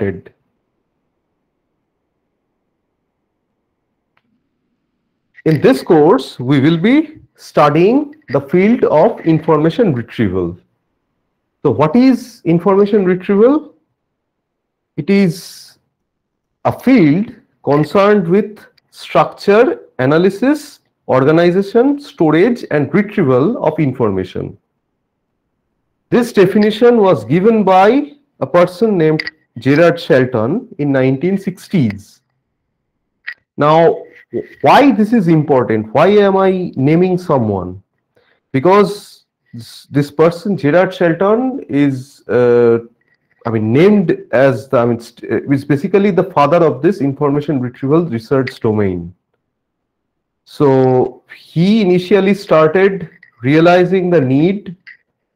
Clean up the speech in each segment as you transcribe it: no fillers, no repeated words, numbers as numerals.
started. In this course, we will be studying the field of information retrieval. So what is information retrieval? It is a field concerned with structure, analysis, organization, storage, and retrieval of information. This definition was given by a person named Gerard Shelton in 1960s. Now, why this is important? Why am I naming someone? Because this person, Gerard Shelton, is named as is basically the father of this information retrieval research domain. So he initially started realizing the need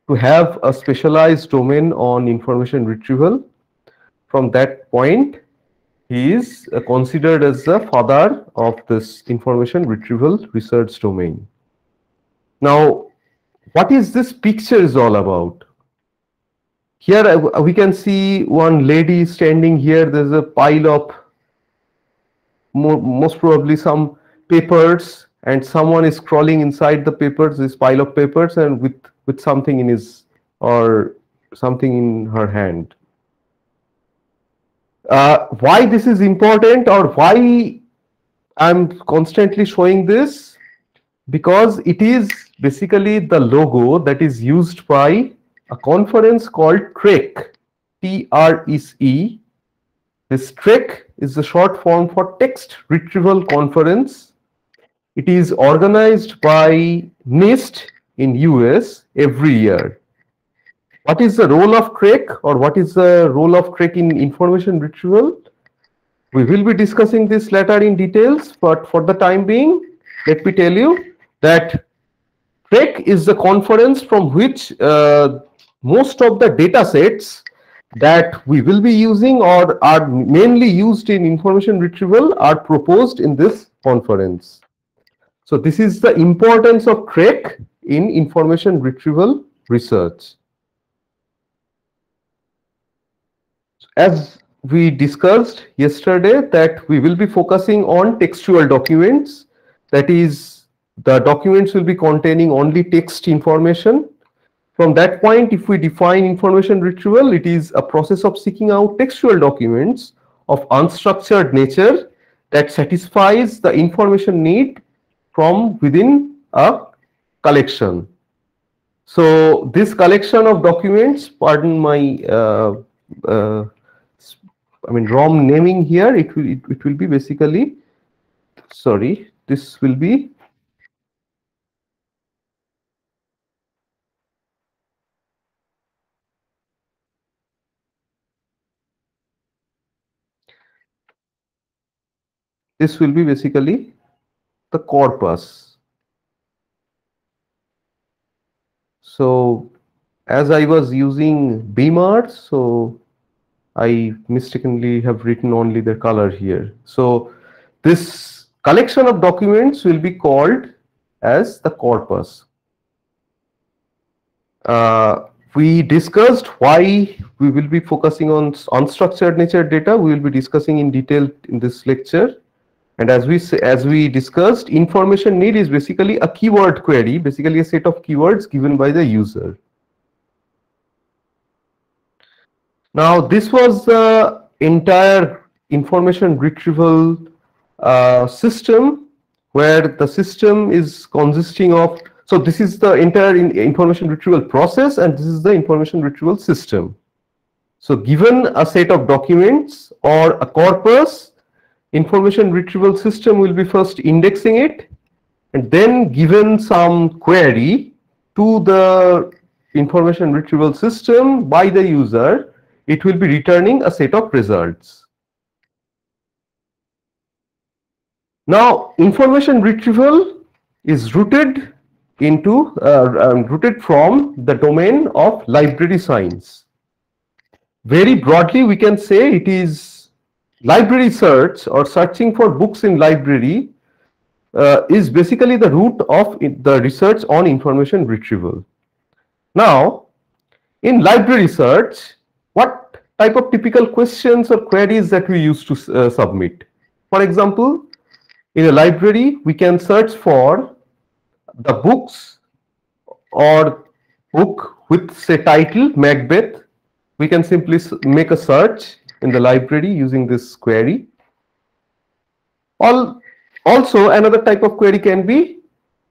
to have a specialized domain on information retrieval. From that point, he is considered as the father of this information retrieval research domain. Now, what is this picture is all about? Here we can see one lady standing here. There's a pile of most probably some papers, and someone is crawling inside the papers, this pile of papers, and with something in his or something in her hand. Why this is important, or why I'm constantly showing this? Because it is basically the logo that is used by a conference called TREC, T-R-E-C. This TREC is the short form for Text Retrieval Conference. It is organized by NIST in US every year. What is the role of TREC, or what is the role of TREC in information retrieval? We will be discussing this later in details, but for the time being, let me tell you that TREC is the conference from which most of the data sets that we will be using or are mainly used in information retrieval are proposed in this conference. So this is the importance of TREC in information retrieval research. As we discussed yesterday, that we will be focusing on textual documents. That is, the documents will be containing only text information. From that point, if we define information retrieval, it is a process of seeking out textual documents of unstructured nature that satisfies the information need from within a collection. So this collection of documents, pardon my wrong naming here, it will be basically, sorry, this will be basically the corpus. So as I was using Beamer, so I mistakenly have written only the color here. So this collection of documents will be called as the corpus. We discussed why we will be focusing on unstructured nature data. We will be discussing in detail in this lecture. And as we discussed, information need is basically a keyword query, basically a set of keywords given by the user. Now, this was the entire information retrieval system, where the system is consisting of, so this is the entire information retrieval process, and this is the information retrieval system. So given a set of documents or a corpus, information retrieval system will be first indexing it, and then given some query to the information retrieval system by the user, it will be returning a set of results. Now, information retrieval is rooted from the domain of library science. Very broadly, we can say it is library search, or searching for books in library is basically the root of the research on information retrieval. Now, in library search, what type of typical questions or queries that we used to submit. For example, in a library, we can search for the books or book with, say, title Macbeth. We can simply make a search in the library using this query. Also, another type of query can be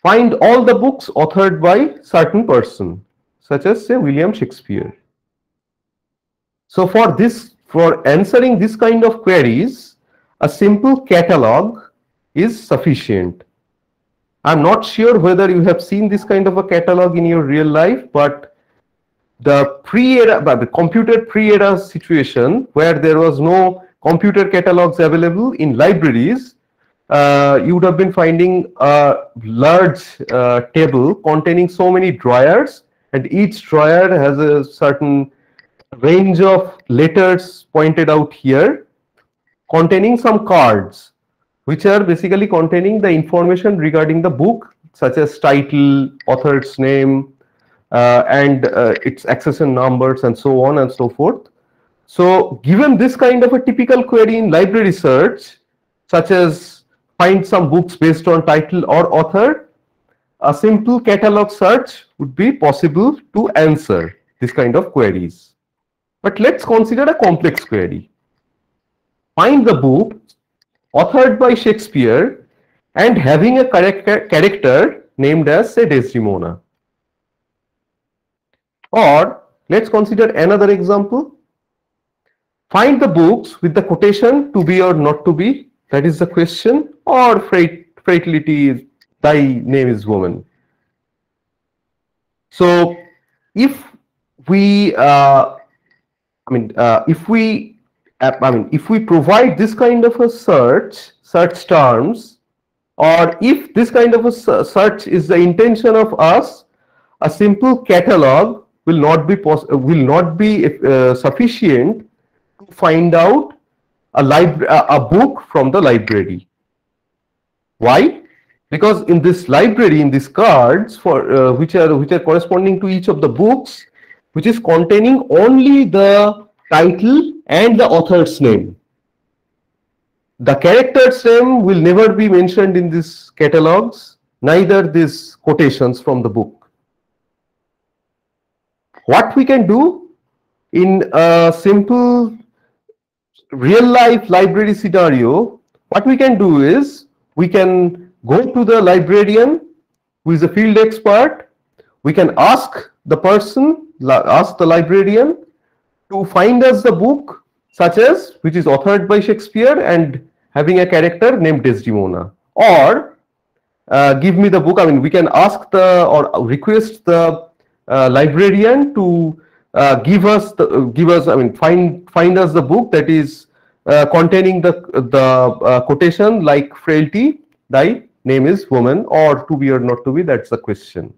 find all the books authored by certain person, such as, say, William Shakespeare. So for answering this kind of queries, a simple catalog is sufficient. I'm not sure whether you have seen this kind of a catalog in your real life, but the computer pre-era situation where there was no computer catalogs available in libraries, you would have been finding a large table containing so many drawers, and each drawer has a certain range of letters pointed out here containing some cards, which are basically containing the information regarding the book, such as title, author's name, and its accession numbers, and so on and so forth. So given this kind of a typical query in library search, such as find some books based on title or author, a simple catalog search would be possible to answer this kind of queries. But let's consider a complex query. Find the book authored by Shakespeare and having a character named as, say, Desdemona. Or let's consider another example. Find the books with the quotation to be or not to be, that is the question, or frailty, thy name is woman. So if we if we provide this kind of a search terms, or if this kind of a search is the intention of us, a simple catalog will not be sufficient to find out a book from the library. Why? Because in this library, in these cards for which are corresponding to each of the books, which is containing only the title and the author's name. The character's name will never be mentioned in these catalogs, neither these quotations from the book. What we can do in a simple real-life library scenario, what we can do is we can go to the librarian who is a field expert. We can ask the librarian to find us the book such as which is authored by Shakespeare and having a character named Desdemona, or give me the book. We can ask or request the librarian to find us the book that is containing the quotation like frailty, thy name is woman, or to be or not to be, that's the question.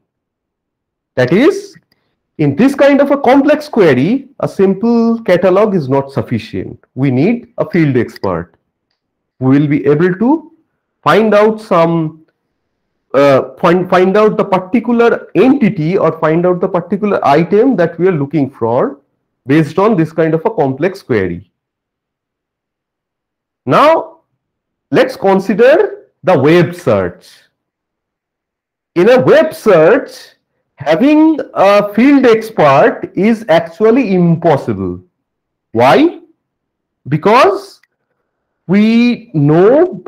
That is, in this kind of a complex query, a simple catalog is not sufficient. We need a field expert who will be able to find out some find out the particular entity or find out the particular item that we are looking for based on this kind of a complex query. Now let's consider the web search. In a web search, having a field expert is actually impossible. Why? Because we know,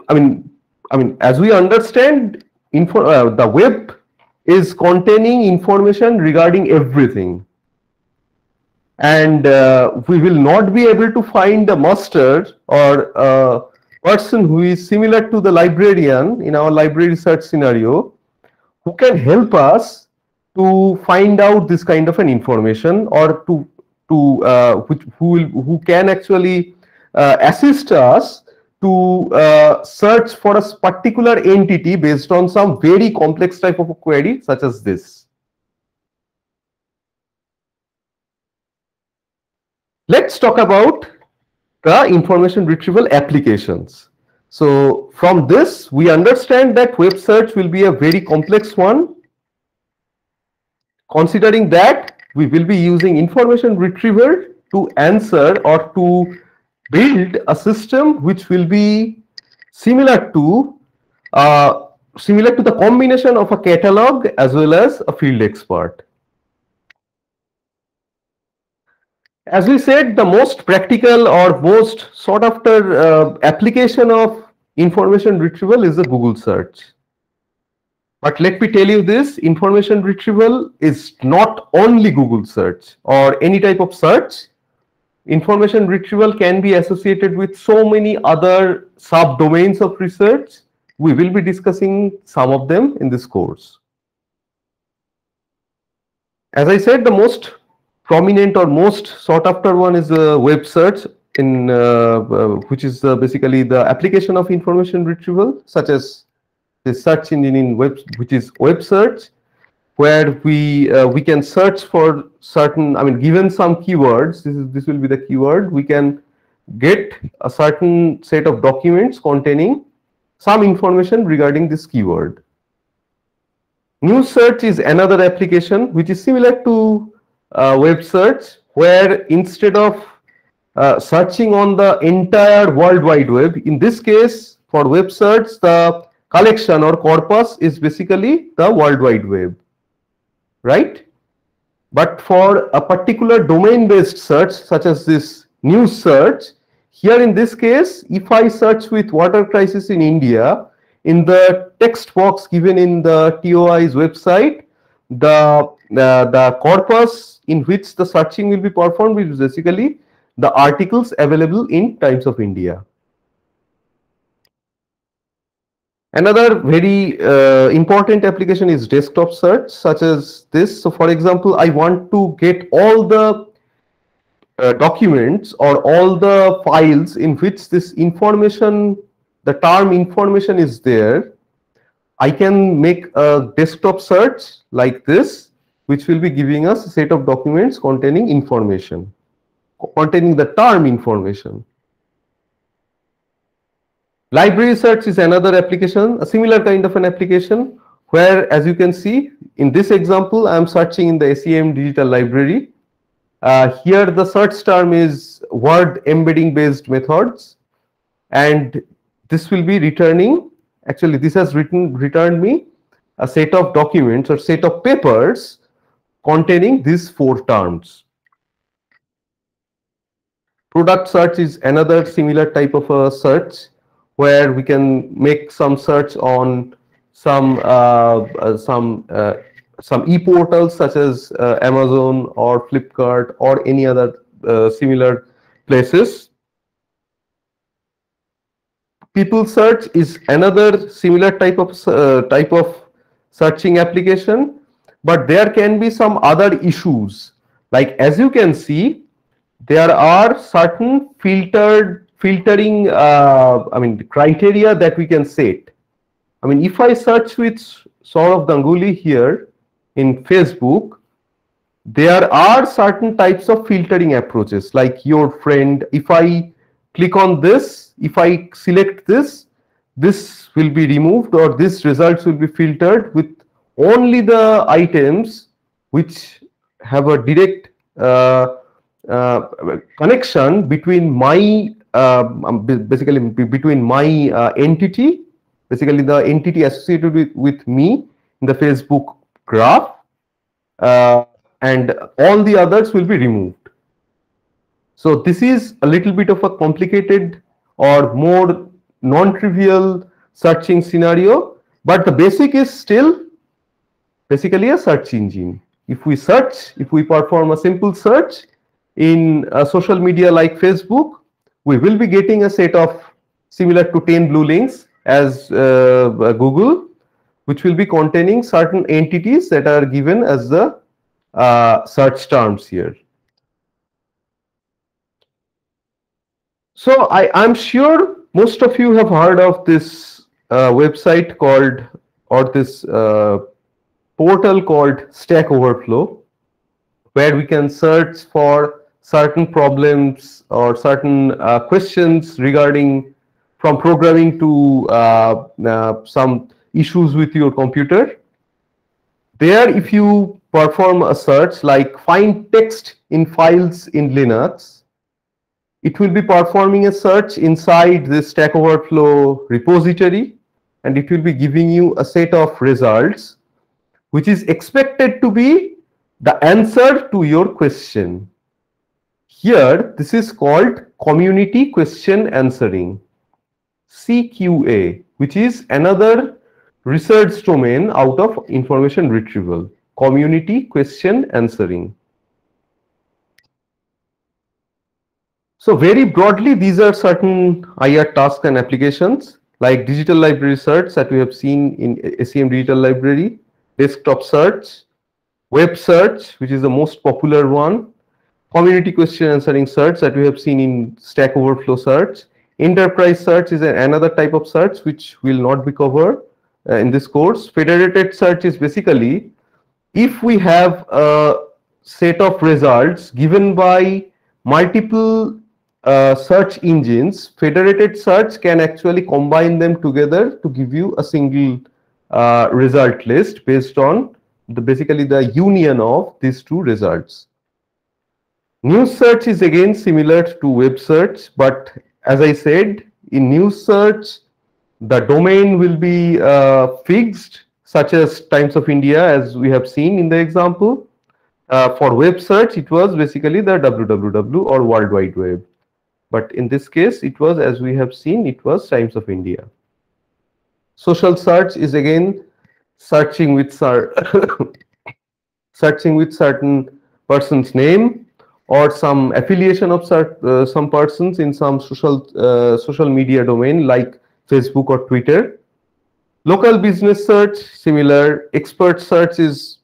as we understand, the web is containing information regarding everything, and we will not be able to find a master or a person who is similar to the librarian in our library search scenario who can help us to find out this kind of an information, or who can actually assist us to search for a particular entity based on some very complex type of a query such as this. Let's talk about the information retrieval applications. So from this, we understand that web search will be a very complex one. Considering that, we will be using information retrieval to answer or to build a system which will be similar to the combination of a catalog as well as a field expert. As we said, the most practical or most sought after application of information retrieval is the Google search. But let me tell you this, information retrieval is not only Google search or any type of search. Information retrieval can be associated with so many other subdomains of research. We will be discussing some of them in this course. As I said, the most prominent or most sought after one is web search, in which is basically the application of information retrieval, such as the search engine in web, which is web search, where we can search for certain, I mean, given some keywords, this will be the keyword, we can get a certain set of documents containing some information regarding this keyword. News search is another application which is similar to web search, where instead of searching on the entire World Wide Web, in this case for web search, the collection or corpus is basically the World Wide Web, right? But for a particular domain-based search, such as this news search, here in this case, if I search with water crisis in India, in the text box given in the TOI's website, the corpus in which the searching will be performed is basically the articles available in Times of India. Another very important application is desktop search, such as this. So for example, I want to get all the documents or all the files in which this information, the term information is there. I can make a desktop search like this, which will be giving us a set of documents containing information, containing the term information. Library search is another application, a similar kind of an application, where, as you can see in this example, I am searching in the SEM Digital Library. Here the search term is word embedding based methods, and this will be returning, actually this has returned me a set of documents or set of papers containing these 4 terms. Product search is another similar type of a search, where we can make some search on some e-portals such as Amazon or Flipkart or any other similar places. People search is another similar type of searching application, but there can be some other issues. Like, as you can see, there are certain filtering criteria that we can set. I mean, if I search with Saurav Ganguly here in Facebook, there are certain types of filtering approaches, like your friend. If I click on this, if I select this, this will be removed, or this results will be filtered with only the items which have a direct connection between my basically between my entity, basically the entity associated with me in the Facebook graph, and all the others will be removed. So this is a little bit of a complicated or more non-trivial searching scenario, but the basic is still basically a search engine. If we search, if we perform a simple search in a social media like Facebook, we will be getting a set of similar to 10 blue links as Google, which will be containing certain entities that are given as the search terms here. So I'm sure most of you have heard of this website called, or this portal called Stack Overflow, where we can search for certain problems or certain questions regarding from programming to some issues with your computer. There, if you perform a search like find text in files in Linux. It will be performing a search inside this Stack Overflow repository, and it will be giving you a set of results which is expected to be the answer to your question. Here, this is called community question answering, CQA, which is another research domain out of information retrieval, community question answering. So very broadly, these are certain IR tasks and applications like digital library search that we have seen in SCM Digital Library, desktop search, web search, which is the most popular one, community question answering search that we have seen in Stack Overflow search. Enterprise search is another type of search which will not be covered in this course. Federated search is basically if we have a set of results given by multiple search engines, federated search can actually combine them together to give you a single result list based on basically the union of these two results. News search is again similar to web search, but as I said, in news search, the domain will be fixed, such as Times of India, as we have seen in the example. For web search, it was basically the www or World Wide Web. But in this case, it was, as we have seen, it was Times of India. Social search is again searching with searching with certain person's name or some affiliation of some persons in some social media domain like Facebook or Twitter. Local business search, similar. Expert search is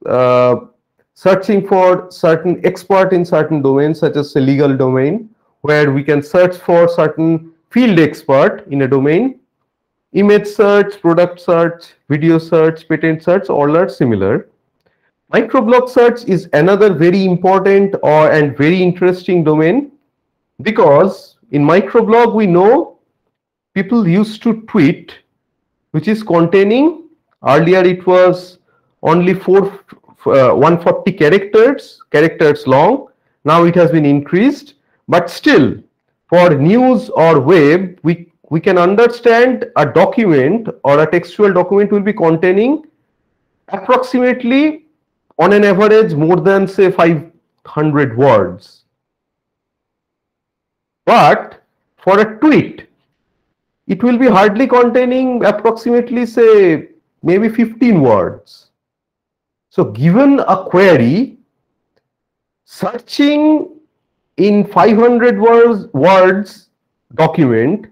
searching for certain expert in certain domains, such as a legal domain, where we can search for certain field expert in a domain. Image search, product search, video search, patent search, all are similar. Microblog search is another very important and very interesting domain, because in microblog we know people used to tweet, which is containing, earlier it was only 140 characters long. Now it has been increased, but still for news or web, we can understand a document or a textual document will be containing approximately on an average more than say 500 words. But for a tweet, it will be hardly containing approximately say maybe 15 words. So given a query, searching in 500 words document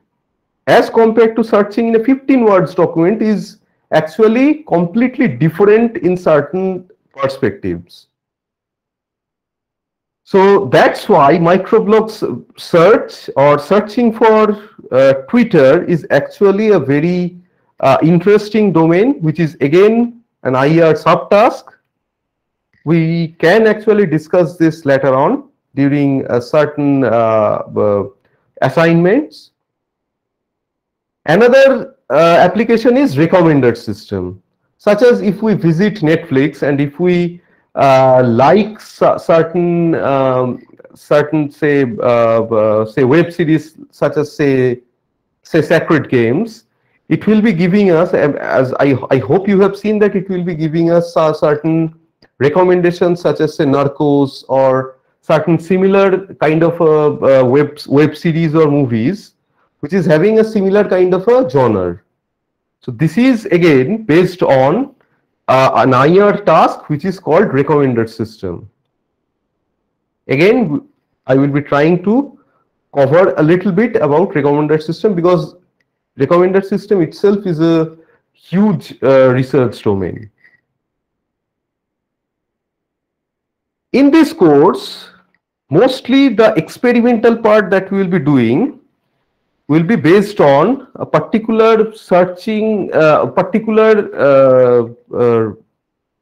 as compared to searching in a 15 words document is actually completely different in certain perspectives. So that's why microblog search or searching for Twitter is actually a very interesting domain, which is again an IR subtask. We can actually discuss this later on during certain assignments. Another application is recommender system, such as if we visit Netflix and if we like certain say web series, such as say Sacred Games, it will be giving us, as I hope you have seen, that it will be giving us certain recommendations, such as say Narcos or certain similar kind of web series or movies, which is having a similar kind of a genre. So this is again based on an IR task which is called recommender system. Again, I will be trying to cover a little bit about recommender system, because recommender system itself is a huge research domain. In this course, mostly the experimental part that we will be doing will be based on a particular searching,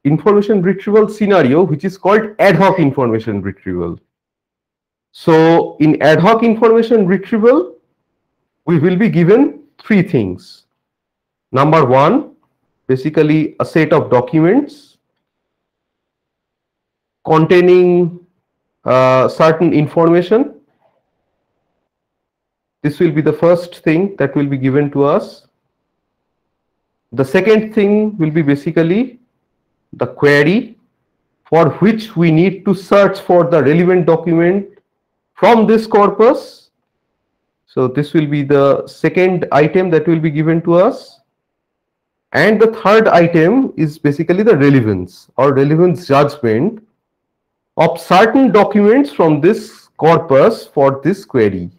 information retrieval scenario, which is called ad hoc information retrieval. So in ad hoc information retrieval, we will be given three things. Number one, basically a set of documents containing certain information. This will be the first thing that will be given to us. The second thing will be basically the query, for which we need to search for the relevant document from this corpus. So this will be the second item that will be given to us. And the third item is basically the relevance or relevance judgment of certain documents from this corpus for this query.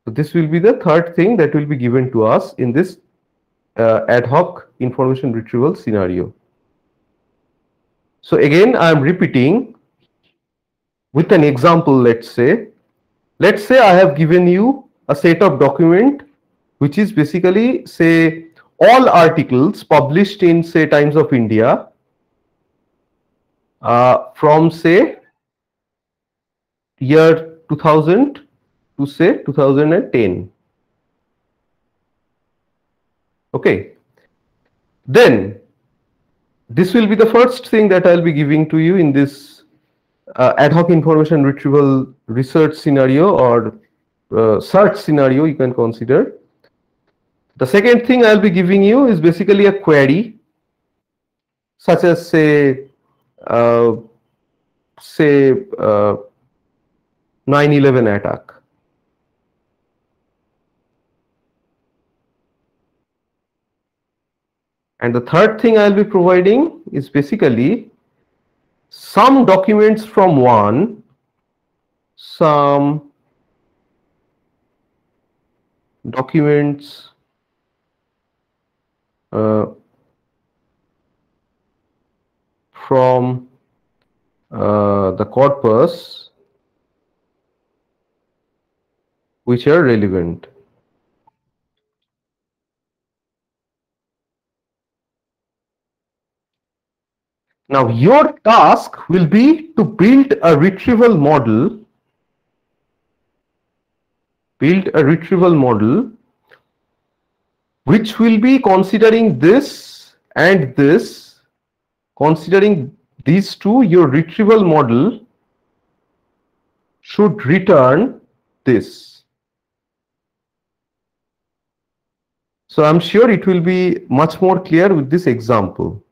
So this will be the third thing that will be given to us in this ad hoc information retrieval scenario. So again, I am repeating with an example. Let's say I have given you a set of document which is basically, say, all articles published in, say, Times of India from, say, year 2000 to, say, 2010. Okay. Then this will be the first thing that I'll be giving to you in this ad hoc information retrieval research scenario or search scenario, you can consider. The second thing I'll be giving you is basically a query, such as, say 9/11 attack. And the third thing I'll be providing is basically some documents from one, some documents from the corpus which are relevant. Now your task will be to build a retrieval model, which will be considering this and this. Considering these two, your retrieval model should return this. So I'm sure it will be much more clear with this example.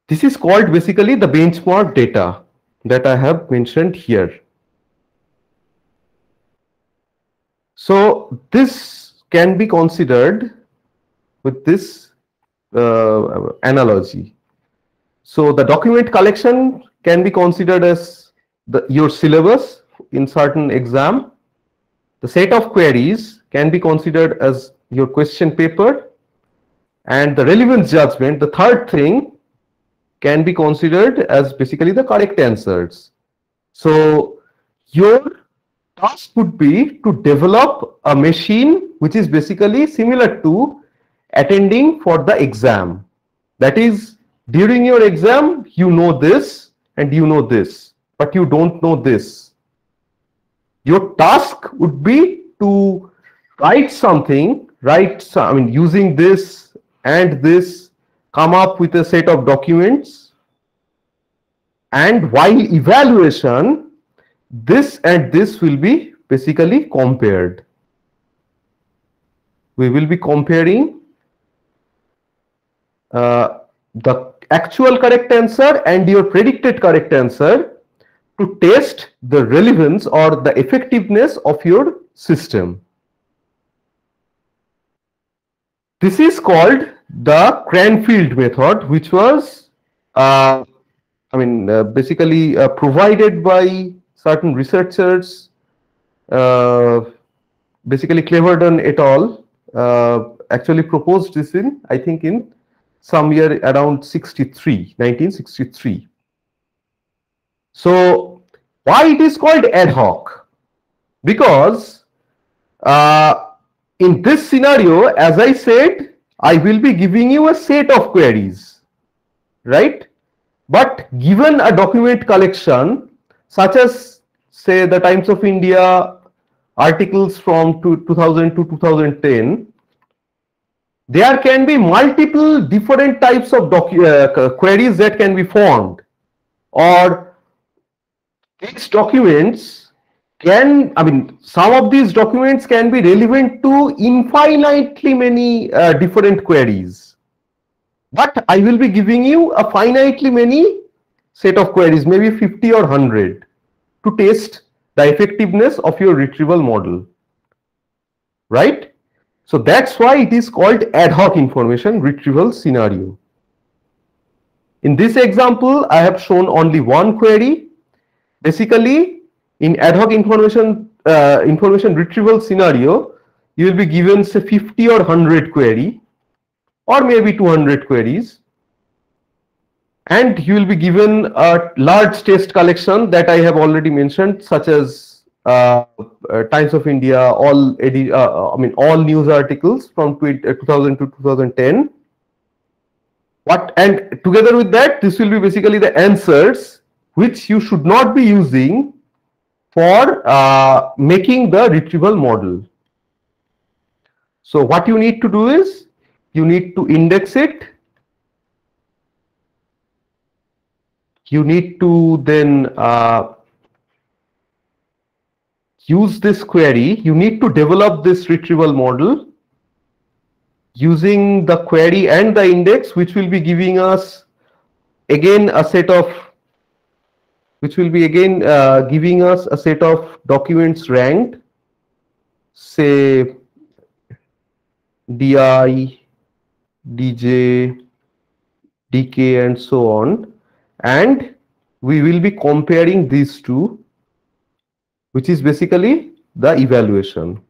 This is called basically the benchmark data that I have mentioned here. So this can be considered with this analogy. So the document collection can be considered as your syllabus in certain exam. The set of queries can be considered as your question paper, and the relevance judgment, the third thing, can be considered as basically the correct answers. So your task would be to develop a machine which is basically similar to attending for the exam. That is, during your exam, you know this and you know this, but you don't know this. Your task would be to write something, using this and this, come up with a set of documents, and while evaluation, this and this will be basically compared. We will be comparing the actual correct answer and your predicted correct answer to test the relevance or the effectiveness of your system. This is called the Cranfield method, which was basically provided by certain researchers, basically Cleverdon et al. Actually proposed this in, I think, in some year around 1963. So why it is called ad hoc? Because in this scenario, as I said, I will be giving you a set of queries, right? But given a document collection, such as, say, the Times of India articles from 2000 to 2010, there can be multiple different types of queries that can be formed. or these documents can, I mean, some of these documents can be relevant to infinitely many different queries. But I will be giving you a finitely many set of queries, maybe 50 or 100, to test the effectiveness of your retrieval model. Right? So that's why it is called ad hoc information retrieval scenario. In this example, I have shown only one query. Basically, in ad hoc information retrieval scenario, you will be given say 50 or 100 query, or maybe 200 queries, and you will be given a large test collection that I have already mentioned, such as Times of India, all news articles from 2000 to 2010. And together with that, this will be basically the answers which you should not be using for making the retrieval model. So what you need to do is you need to index it. You need to then use this query. You need to develop this retrieval model using the query and the index, which will be giving us again a set of, giving us a set of documents ranked, say DI, DJ, DK, and so on. And we will be comparing these two, which is basically the evaluation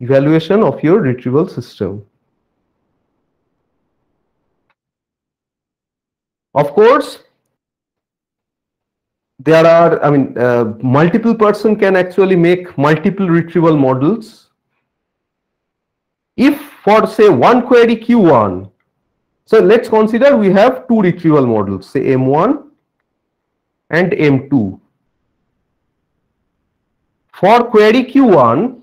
of your retrieval system. Of course, there are, multiple person can actually make multiple retrieval models. If for say one query Q1, so let's consider we have two retrieval models, say M1 and M2. For query Q1,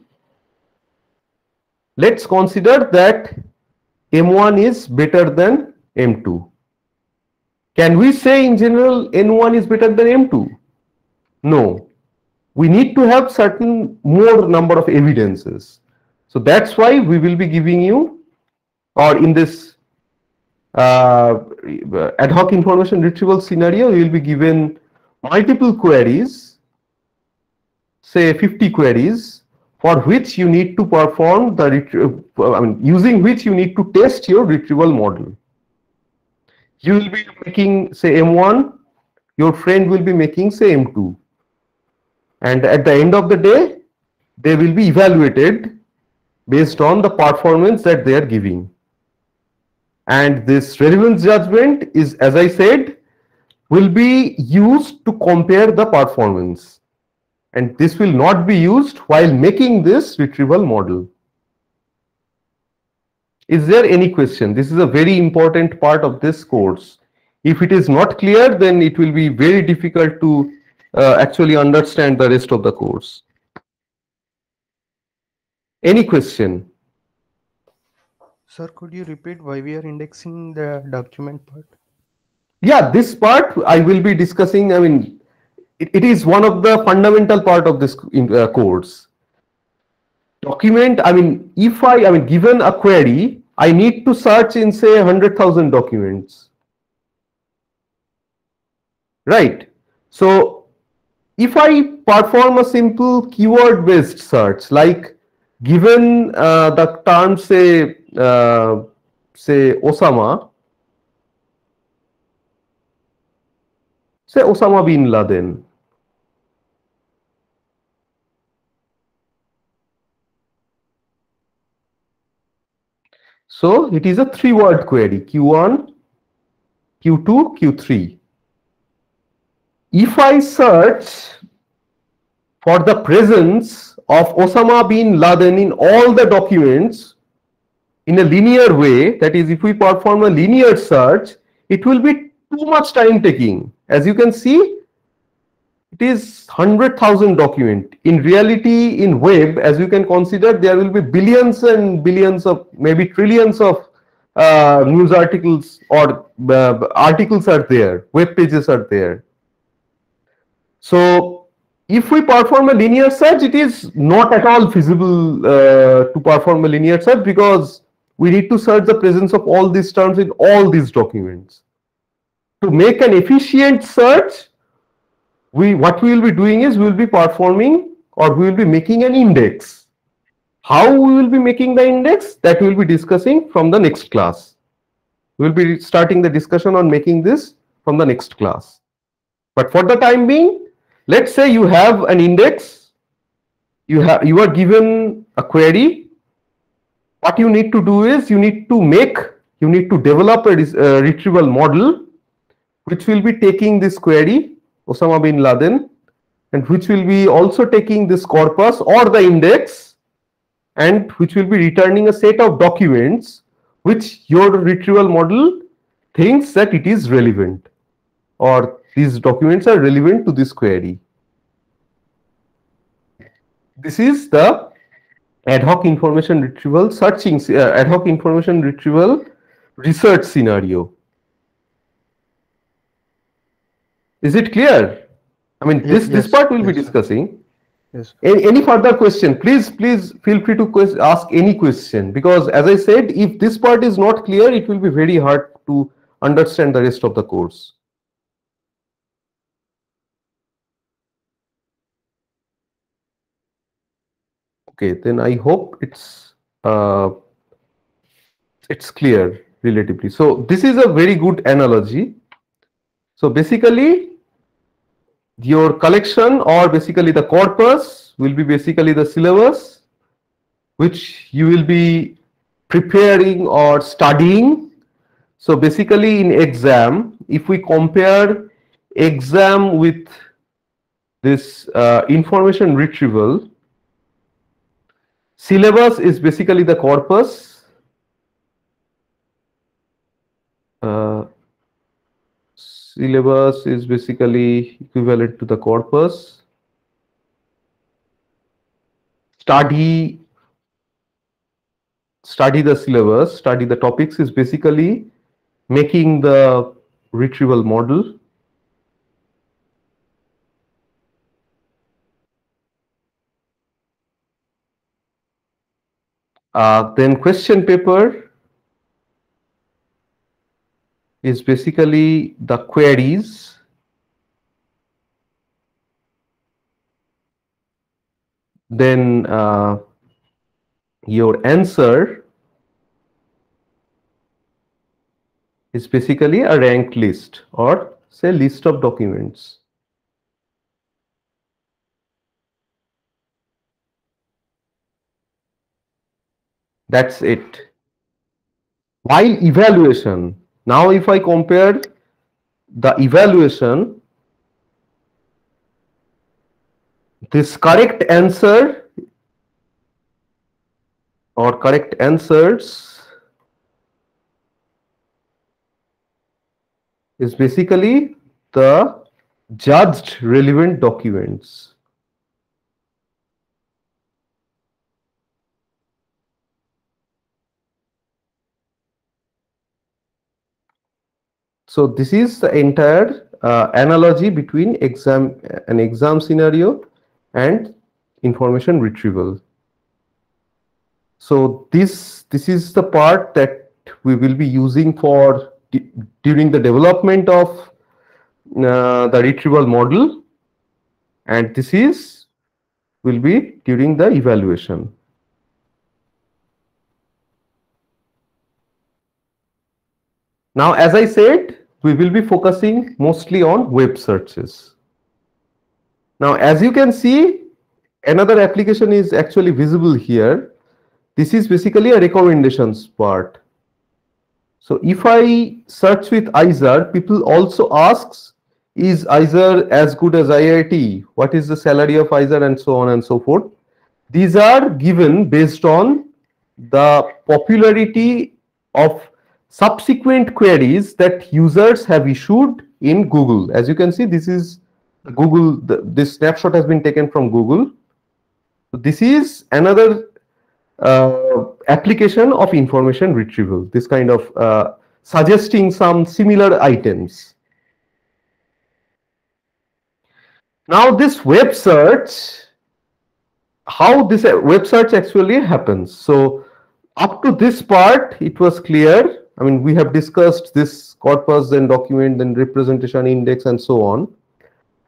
let's consider that M1 is better than M2. Can we say in general N1 is better than M2? No. We need to have certain more number of evidences. So that's why we will be giving you, or in this ad hoc information retrieval scenario, you will be given multiple queries, say 50 queries, for which you need to perform the using which you need to test your retrieval model. You will be making say M1, your friend will be making say M2, and at the end of the day they will be evaluated based on the performance that they are giving. And this relevance judgment is, as I said, will be used to compare the performance, and this will not be used while making this retrieval model. Is there any question? This is a very important part of this course. If it is not clear, then it will be very difficult to actually understand the rest of the course. Any question? Sir, could you repeat why we are indexing the document part? Yeah, this part I will be discussing. It is one of the fundamental part of this course. Document, if given a query, I need to search in say 100,000 documents. Right. So if I perform a simple keyword based search, like given the term say Osama, say Osama bin Laden. So it is a 3-word query, Q1, Q2, Q3. If I search for the presence of Osama bin Laden in all the documents in a linear way, that is, if we perform a linear search, it will be too much time taking. As you can see, it is 100,000 document. In reality, in web, as you can consider, there will be billions and billions of, maybe trillions of news articles or articles are there, web pages are there. So if we perform a linear search, it is not at all feasible to perform a linear search, because we need to search the presence of all these terms in all these documents. To make an efficient search, what we will be doing is we will be performing, or we will be making an index. How we will be making the index, that we will be discussing from the next class. We will be starting the discussion on making this from the next class. But for the time being, let's say you have an index, you are given a query. What you need to do is you need to develop a retrieval model which will be taking this query, Osama bin Laden, and which will be also taking this corpus or the index, and which will be returning a set of documents which your retrieval model thinks that it is relevant, or these documents are relevant to this query. This is the ad hoc information retrieval research scenario. Is it clear? I mean, this part we'll be discussing. Yes. Any further question? Please feel free to ask any question, because as I said, if this part is not clear, it will be very hard to understand the rest of the course. Okay, then I hope it's clear relatively. So this is a very good analogy. So basically, your collection, or basically the corpus, will be basically the syllabus which you will be preparing or studying. So basically in exam, if we compare exam with this information retrieval, syllabus is basically the corpus. Syllabus is basically equivalent to the corpus. Study the syllabus, study the topics is basically making the retrieval model. Then question paper is basically the queries. Then your answer is basically a ranked list, or say list of documents. That's it. While evaluation, now if I compare the evaluation, this correct answer or correct answers is basically the judged relevant documents. So this is the entire analogy between an exam scenario and information retrieval. So this is the part that we will be using for during the development of the retrieval model, and this will be during the evaluation. Now, as I said, we will be focusing mostly on web searches. Now, as you can see, another application is actually visible here. This is basically a recommendations part. So if I search with Izar, people also asks, is Izar as good as IIT? What is the salary of Izar, and so on and so forth. These are given based on the popularity of subsequent queries that users have issued in Google. As you can see, this is Google. This snapshot has been taken from Google. So this is another application of information retrieval, this kind of suggesting some similar items. Now this web search, how this web search actually happens. So up to this part, it was clear. I mean, we have discussed this corpus, then document, then representation, index, and so on.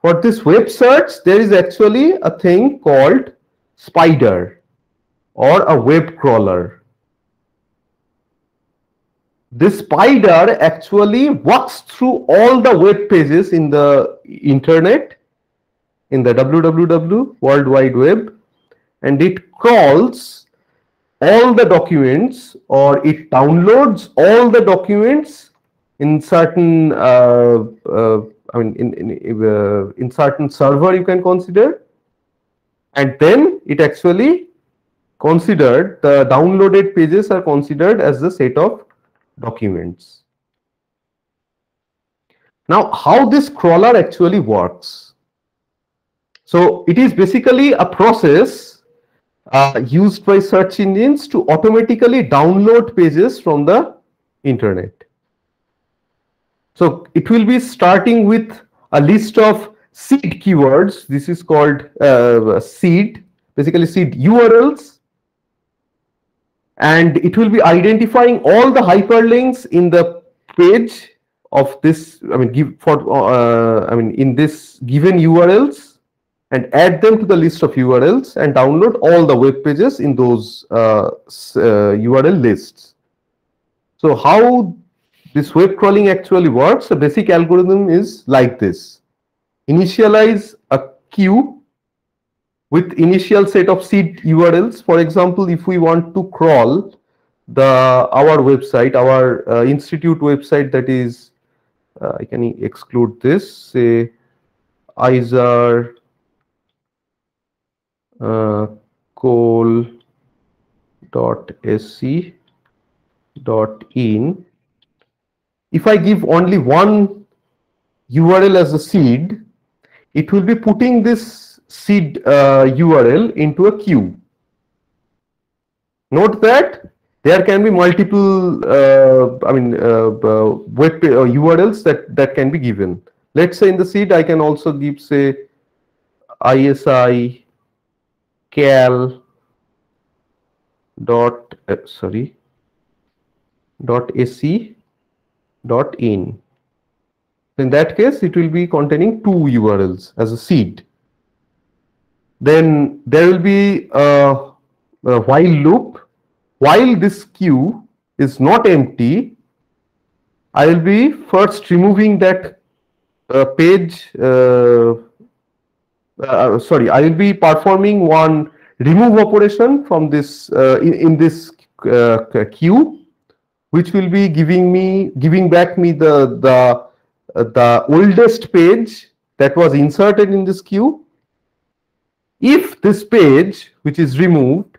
For this web search, there is actually a thing called spider or a web crawler. This spider actually walks through all the web pages in the internet, in the www, World Wide Web, and it crawls all the documents, or it downloads all the documents in certain in certain server you can consider, and then it actually considered the downloaded pages are considered as the set of documents. Now, how this crawler actually works? So it is basically a process used by search engines to automatically download pages from the internet. So it will be starting with a list of seed keywords. This is called seed, basically seed URLs. And it will be identifying all the hyperlinks in the page of this, in this given URLs, and add them to the list of URLs and download all the web pages in those URL lists. So how this web crawling actually works, the basic algorithm is like this. Initialize a queue with initial set of seed URLs. For example, if we want to crawl our website, our institute website, that is, I can exclude this, say ISAR col.sc.in. If I give only one URL as a seed, it will be putting this seed URL into a queue. Note that there can be multiple web URLs that can be given. Let's say in the seed I can also give, say, ISI cal dot sc dot in. In that case, it will be containing 2 URLs as a seed. Then there will be a while loop. While this queue is not empty, I will be first removing that page. I will be performing one remove operation from this in this queue, which will be giving back me the oldest page that was inserted in this queue. If this page, which is removed,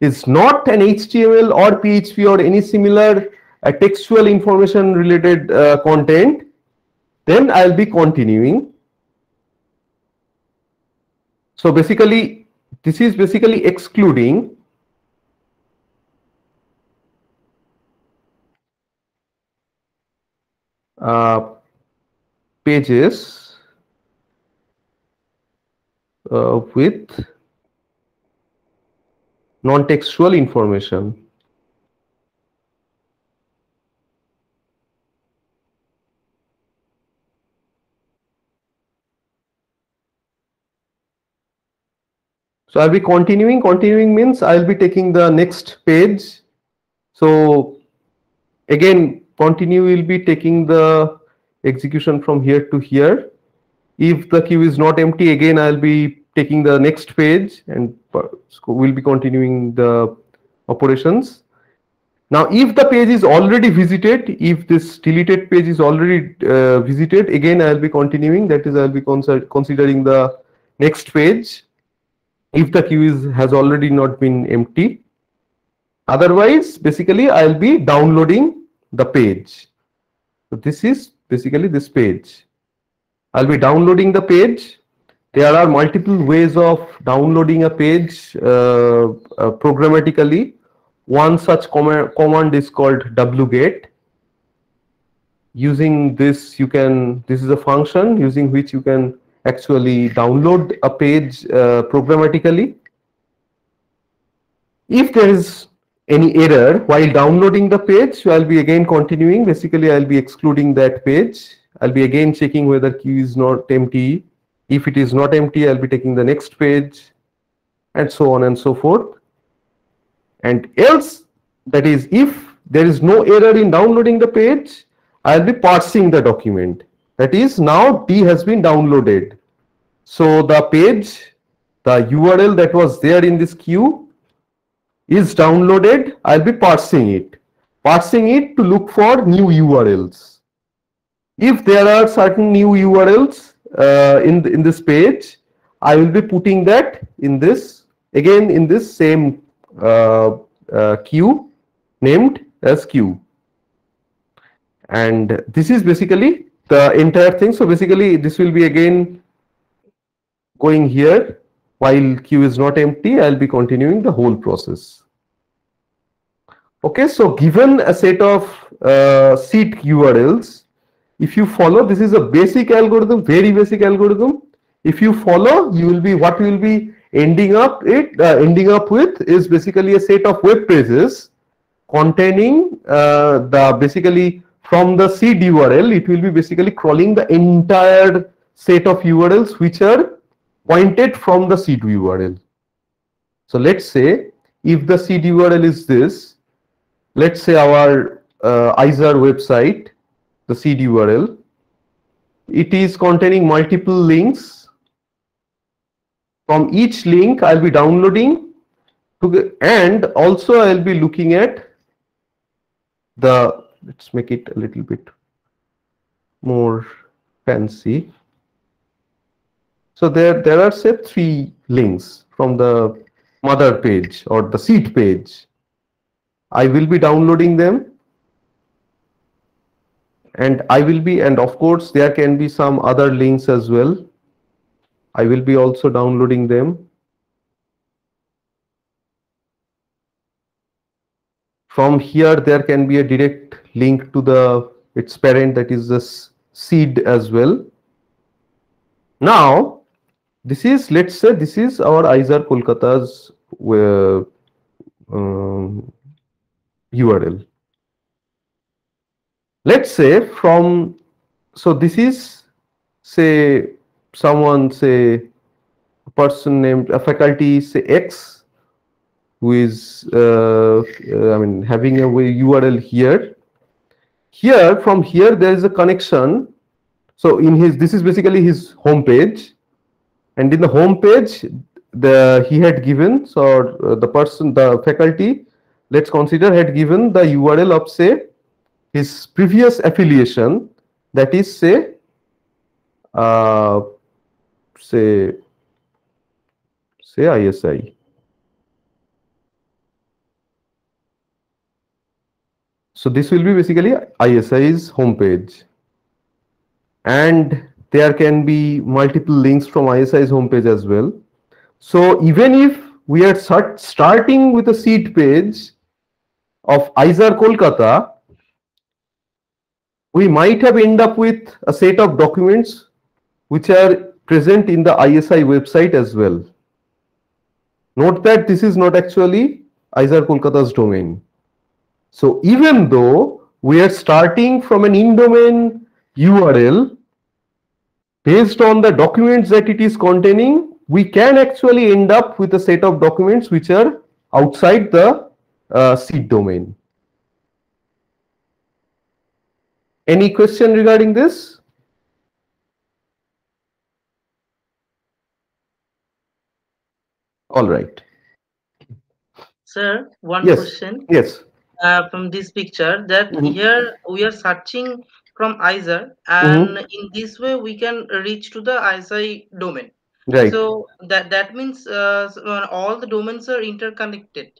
is not an HTML or PHP or any similar textual information related content, then I'll be continuing. So basically, this is basically excluding pages with non-textual information. So I'll be continuing. Continuing means I'll be taking the next page. So again, continue will be taking the execution from here to here. If the queue is not empty, again I'll be taking the next page and will be continuing the operations. Now, if the page is already visited, if this deleted page is already visited, again I'll be continuing. That is, I'll be considering the next page if the queue has already not been empty. Otherwise, basically, I'll be downloading the page. So this is basically this page. I'll be downloading the page. there are multiple ways of downloading a page programmatically. One such command is called wget. Using this, this is a function using which you can actually download a page programmatically. If there is any error while downloading the page, I'll be again continuing. Basically, I'll be excluding that page. I'll be again checking whether queue is not empty. If it is not empty, I'll be taking the next page, and so on and so forth. And else, that is, if there is no error in downloading the page, I'll be parsing the document. That is, now D has been downloaded. So the page, the URL that was there in this queue is downloaded. I'll be parsing it to look for new URLs. If there are certain new URLs in this page, I will be putting that in this, again in this same queue named as queue. And this is basically the entire thing. So basically this will be again going here. While queue is not empty, I'll be continuing the whole process. Okay, so given a set of seed URLs, if you follow, this is a basic algorithm, very basic algorithm. If you follow, you will be, what you will be ending up with is basically a set of web pages containing basically from the seed URL, it will be basically crawling the entire set of URLs which are pointed from the seed URL. So let's say if the seed URL is this, let's say our IZAR website, the seed URL, it is containing multiple links. From each link, I'll be downloading, and also I'll be looking at the, let's make it a little bit more fancy. So there are, say, 3 links from the mother page or the seed page. I will be downloading them, and and of course there can be some other links as well. I will be also downloading them. From here, there can be a direct link to its parent, that is the seed as well. Now, this is, let's say, this is our IZAR Kolkata's URL. Let's say so this is, say, someone, say, a person named, a faculty, say, X, who is having a URL here. From here there is a connection. So this is basically his home page, and in the home page he had given, so the faculty, let's consider, had given the URL of, say, his previous affiliation, that is, say ISI. So this will be basically ISI's homepage, and there can be multiple links from ISI's homepage as well. So even if we are starting with a seed page of IZAR Kolkata, we might have end up with a set of documents which are present in the ISI website as well. Note that this is not actually IZAR Kolkata's domain. So even though we are starting from an in-domain URL, based on the documents that it is containing, we can actually end up with a set of documents which are outside the seed domain. Any question regarding this? All right. Sir, one Yes. question. Yes. From this picture, that here we are searching from IZAR, and in this way we can reach to the ISI domain. Right. So that means all the domains are interconnected.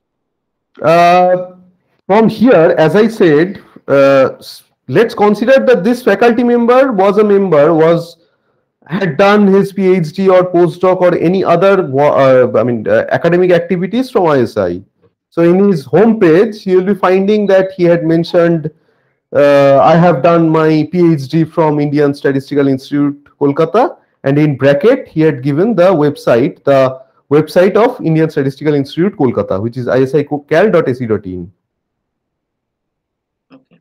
From here, as I said, let's consider that this faculty member was had done his PhD or postdoc or any other academic activities from ISI. So in his homepage, you will be finding that he had mentioned, I have done my PhD from Indian Statistical Institute, Kolkata, and in bracket, he had given the website of Indian Statistical Institute, Kolkata, which is isical.ac.in. Okay.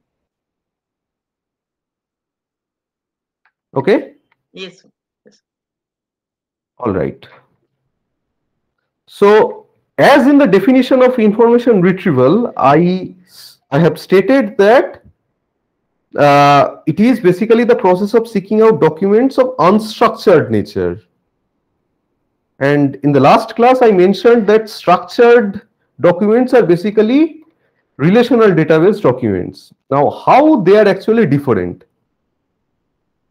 Okay? Yes, sir. Yes. All right. So, as in the definition of information retrieval, I have stated that it is basically the process of seeking out documents of unstructured nature. And in the last class, I mentioned that structured documents are basically relational database documents. Now, how they are actually different?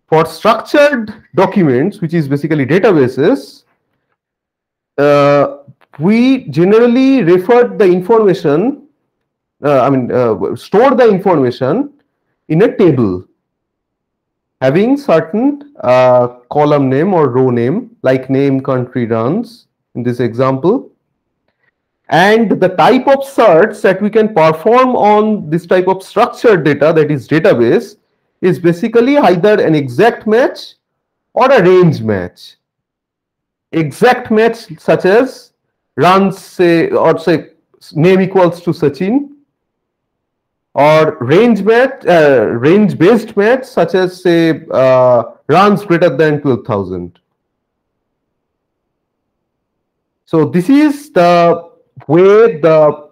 For structured documents, which is basically databases, we generally refer the information, store the information in a table having certain column name or row name, like name, country, runs in this example. And the type of search that we can perform on this type of structured data, that is database, is basically either an exact match or a range match. Exact match such as runs, say name equals to Sachin, or range based match such as say runs greater than 12,000. So this is the way the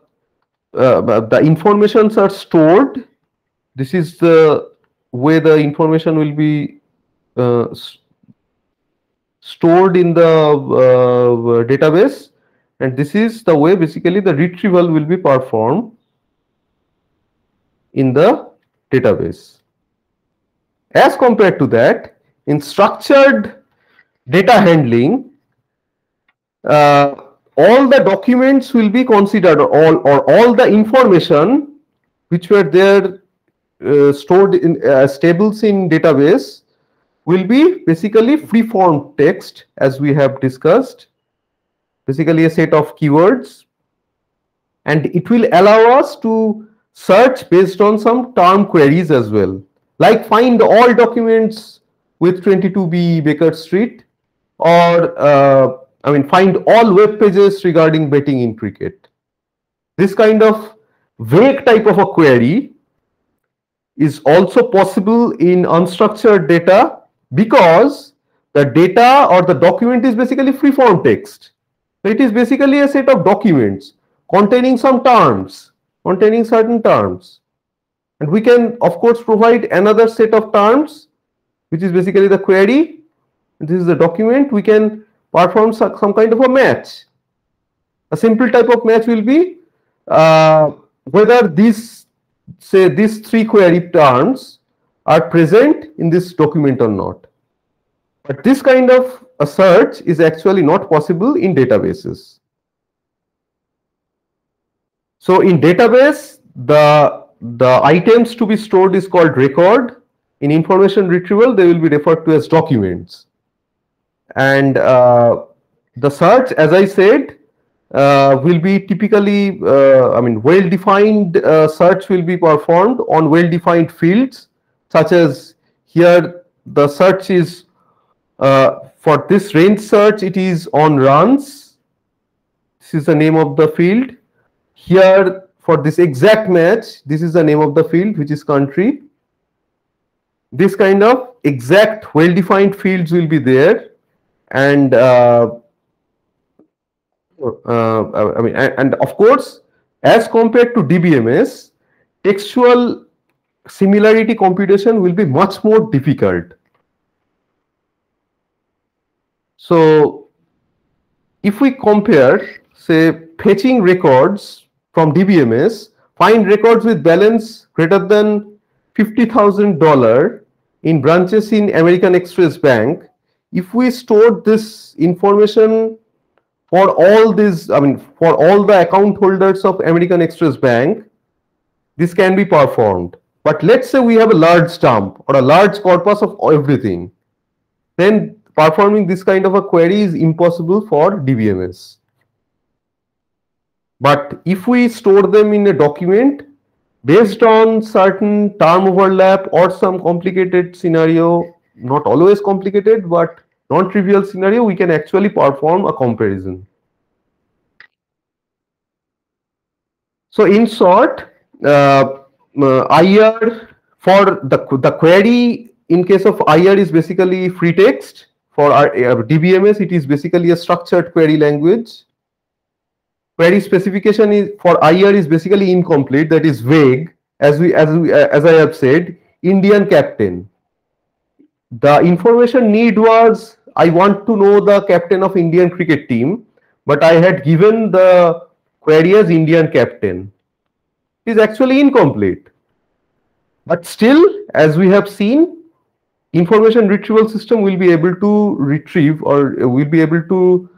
informations are stored. This is the way the information will be stored in the database, and this is the way basically the retrieval will be performed in the database. As compared to that, in structured data handling, all the documents will be considered, or all the information which were there stored in tables in database will be basically free-form text, as we have discussed, basically a set of keywords, and it will allow us to search based on some term queries as well, like find all documents with 22B Baker Street, or find all web pages regarding betting in cricket. This kind of vague type of a query is also possible in unstructured data, because the data or the document is basically free-form text. So it is basically a set of documents containing some terms, containing certain terms. And we can, of course, provide another set of terms, which is basically the query. This is the document. We can perform some kind of a match. A simple type of match will be whether these three query terms are present in this document or not. But this kind of a search is actually not possible in databases. So in database, the items to be stored is called record. In information retrieval, they will be referred to as documents. And the search, as I said, will be typically, well-defined search will be performed on well-defined fields, such as here the search is, for this range search, it is on runs. This is the name of the field. Here for this exact match, this is the name of the field, which is country. This kind of exact well-defined fields will be there. And and of course, as compared to DBMS, textual similarity computation will be much more difficult. So if we compare, say, fetching records from DBMS, find records with balance greater than $50,000 in branches in American Express Bank. If we store this information for all these, for all the account holders of American Express Bank, this can be performed. But let's say we have a large dump or a large corpus of everything. Then performing this kind of a query is impossible for DBMS. But if we store them in a document based on certain term overlap or some complicated scenario, not always complicated, but non-trivial scenario, we can actually perform a comparison. So in short, IR for the query in case of IR is basically free text. For our DBMS, it is basically a structured query language. Query specification is for IR is basically incomplete, that is vague. As I have said, Indian captain. The information need was I want to know the captain of Indian cricket team, but I had given the query as Indian captain. It is actually incomplete. But still, as we have seen, information retrieval system will be able to retrieve or will be able to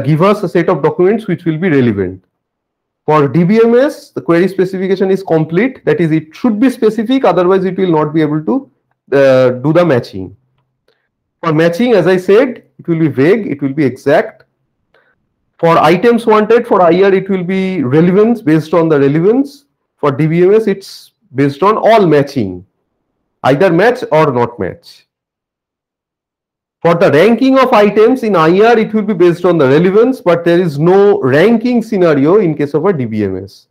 give us a set of documents which will be relevant. For DBMS, the query specification is complete. That is, it should be specific, otherwise it will not be able to do the matching. For matching, as I said, it will be vague, it will be exact. For items wanted, for IR, it will be relevance, based on the relevance. For DBMS, it's based on all matching, either match or not match. For the ranking of items in IR, it will be based on the relevance, but there is no ranking scenario in case of a DBMS.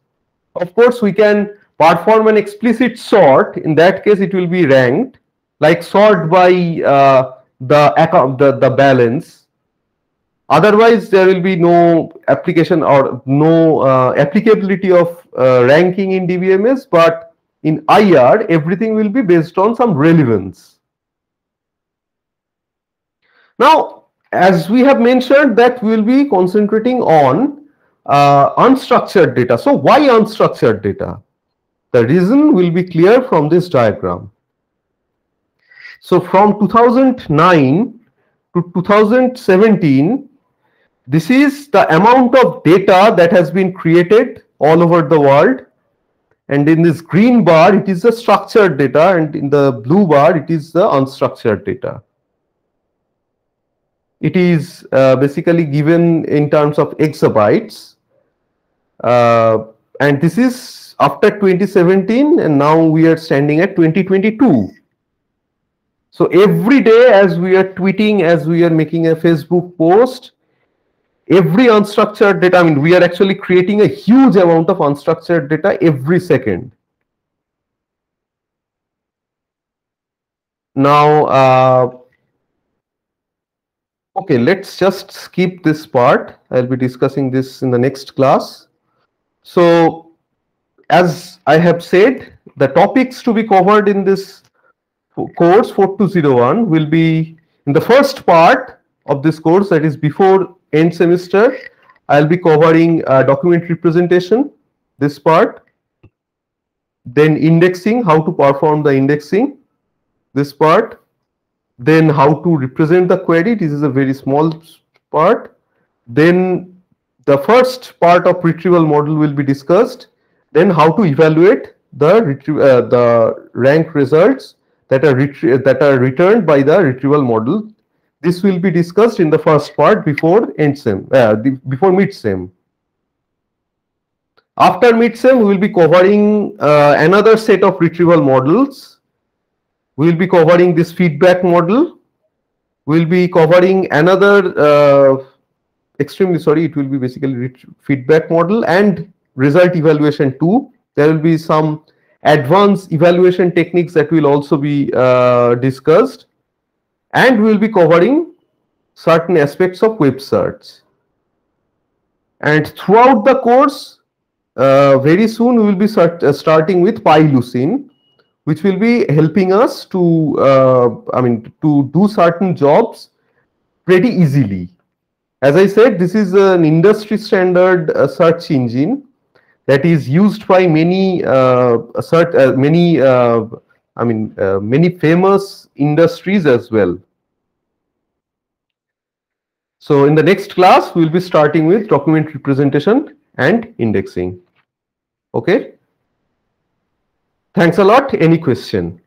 Of course, we can perform an explicit sort. In that case, it will be ranked, like sort by the balance. Otherwise, there will be no application or no applicability of ranking in DBMS, but in IR, everything will be based on some relevance. Now, as we have mentioned, that we will be concentrating on unstructured data. So, why unstructured data? The reason will be clear from this diagram. So, from 2009 to 2017, this is the amount of data that has been created all over the world. And in this green bar, it is the structured data, and in the blue bar, it is the unstructured data. It is basically given in terms of exabytes, and this is after 2017, and now we are standing at 2022. So every day, as we are tweeting, as we are making a Facebook post, every unstructured data, I mean, we are actually creating a huge amount of unstructured data every second. Now, okay, let's just skip this part. I'll be discussing this in the next class. So, as I have said, the topics to be covered in this course 4201 will be in the first part of this course, that is before end semester. I'll be covering document representation, this part, then indexing, how to perform the indexing, this part, then how to represent the query. This is a very small part. Then the first part of retrieval model will be discussed. Then how to evaluate the rank results that are returned by the retrieval model. This will be discussed in the first part before before mid-sem. After mid-sem, we will be covering another set of retrieval models. We will be covering this feedback model. We will be covering another it will be basically feedback model and result evaluation too. There will be some advanced evaluation techniques that will also be discussed, and we will be covering certain aspects of web search. And throughout the course, very soon we will be starting with PyLucin, which will be helping us to to do certain jobs pretty easily. As I said, this is an industry standard search engine that is used by many many famous industries as well. So in the next class, we will be starting with document representation and indexing. Okay. Thanks a lot. Any question?